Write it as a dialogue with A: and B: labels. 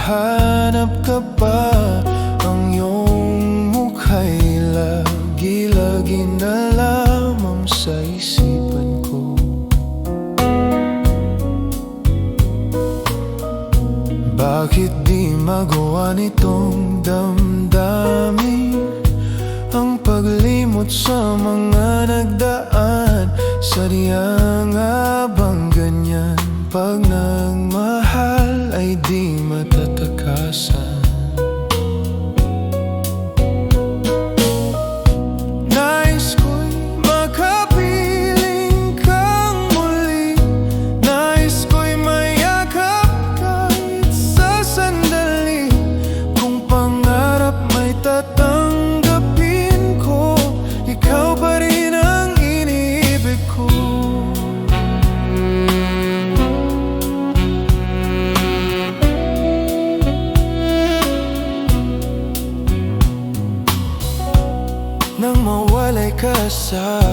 A: mahanap ka pa, ang iyong mukha'y lagi-lagi na lamang sa isipan ko. Bakit di magawa nitong damdamin ang paglimot sa mga nagdaan? Sadya nga bang ganyan? Pag nagmahal ay di matatakasan. Nais ko'y makapiling kang muli, nais ko'y mayakap kahit sa sandali. Kung pangarap may tatanggapin ko, ikaw pa rin ang iniibig ko. Nang mawalay ka sa